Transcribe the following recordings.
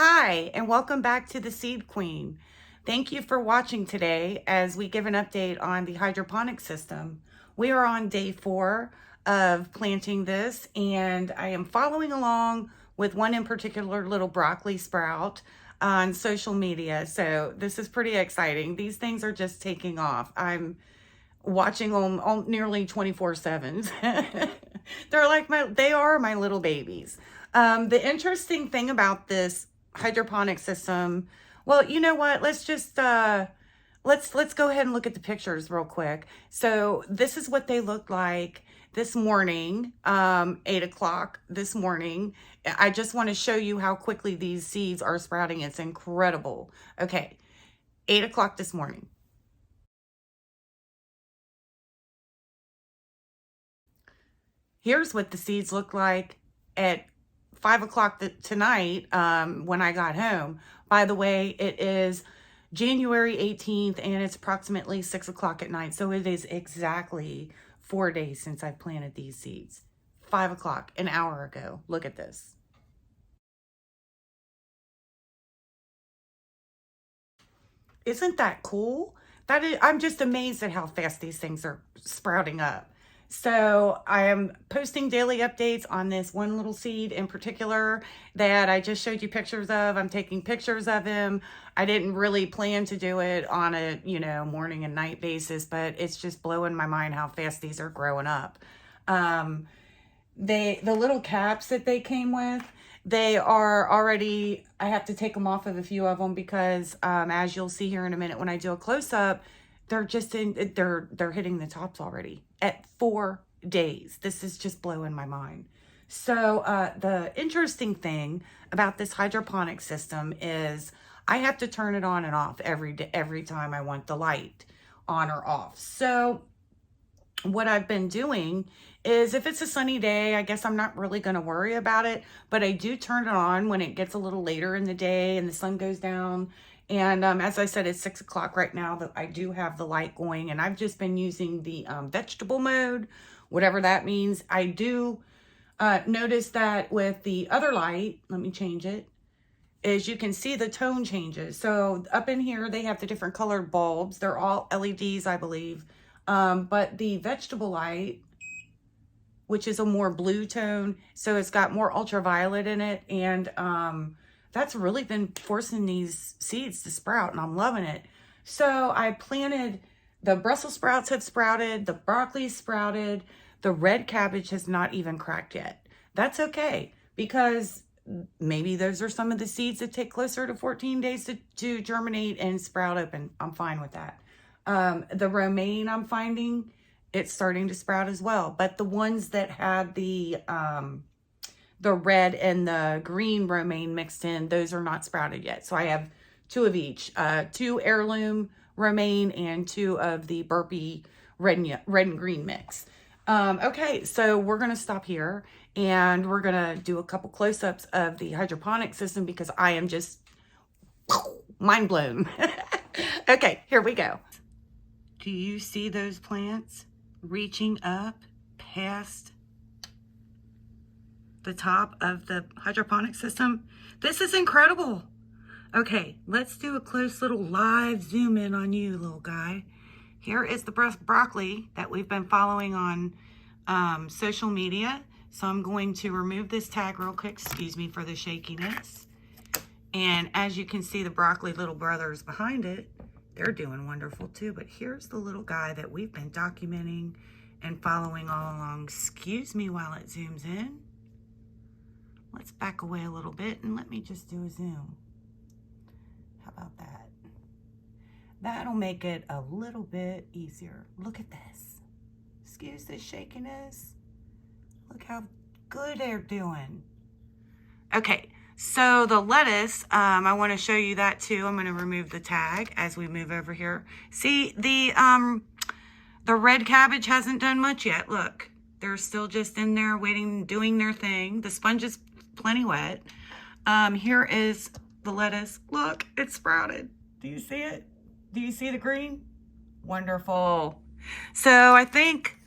Hi, and welcome back to the Seed Queen. Thank you for watching today as we give an update on the hydroponic system. We are on day 4 of planting this, and I am following along with one in particular little broccoli sprout on social media. So this is pretty exciting. These things are just taking off. I'm watching them nearly 24/7. They are my little babies. The interesting thing about this hydroponic system, well, you know what? Let's just let's go ahead and look at the pictures real quick. So this is what they look like this morning, 8 o'clock this morning. I just want to show you how quickly these seeds are sprouting. It's incredible. Okay, 8 o'clock this morning. Here's what the seeds look like at 5 o'clock tonight when I got home. By the way, it is January 18th and it's approximately 6 o'clock at night. So it is exactly 4 days since I planted these seeds. 5 o'clock, an hour ago. Look at this. Isn't that cool? I'm just amazed at how fast these things are sprouting up. So I am posting daily updates on this one little seed in particular that I just showed you pictures of. I'm taking pictures of him. I didn't really plan to do it on a, morning and night basis, but it's just blowing my mind how fast these are growing up. The little caps that they came with, they are already, I have to take them off of a few of them because as you'll see here in a minute when I do a close-up, they're hitting the tops already at 4 days. This is just blowing my mind. So the interesting thing about this hydroponic system is I have to turn it on and off every time I want the light on or off. So what I've been doing is if it's a sunny day, I guess I'm not really going to worry about it, but I do turn it on when it gets a little later in the day and the sun goes down. And as I said, it's 6 o'clock right now that I do have the light going, and I've just been using the vegetable mode, whatever that means. I do notice that with the other light, let me change it, is you can see the tone changes. So up in here, they have the different colored bulbs. They're all LEDs, I believe. But the vegetable light, which is a more blue tone, so it's got more ultraviolet in it, and that's really been forcing these seeds to sprout, and I'm loving it. So I planted, the Brussels sprouts have sprouted, the broccoli sprouted, the red cabbage has not even cracked yet. That's okay, because maybe those are some of the seeds that take closer to 14 days to germinate and sprout open. I'm fine with that. The romaine, I'm finding it's starting to sprout as well, but the ones that had the red and the green romaine mixed in, those are not sprouted yet. So I have 2 of each, 2 heirloom romaine and 2 of the burpee red and green mix. Okay, so we're going to stop here and we're going to do a couple close-ups of the hydroponic system because I am just mind blown. Okay, here we go. Do you see those plants reaching up past the top of the hydroponic system? This is incredible. Okay, let's do a close little live zoom in on you, little guy. Here is the broccoli that we've been following on social media. So I'm going to remove this tag real quick. Excuse me for the shakiness. And as you can see, the broccoli little brothers behind it, they're doing wonderful too. But here's the little guy that we've been documenting and following all along. Excuse me while it zooms in. Let's back away a little bit and let me just do a zoom. How about that? That'll make it a little bit easier. Look at this. Excuse the shakiness. Look how good they're doing. Okay, so the lettuce, I want to show you that too. I'm going to remove the tag as we move over here. See, the red cabbage hasn't done much yet. Look, they're still just in there waiting, doing their thing. The sponge is plenty wet. Here is the lettuce. Look, it's sprouted. Do you see it? Do you see the green? Wonderful. So I think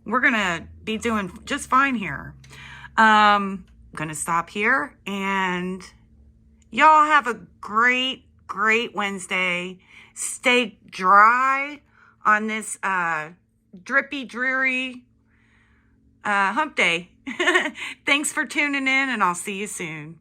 we're gonna be doing just fine here. I'm gonna stop here and Y'all have a great, great Wednesday. Stay dry on this drippy, dreary hump day. Thanks for tuning in, and I'll see you soon.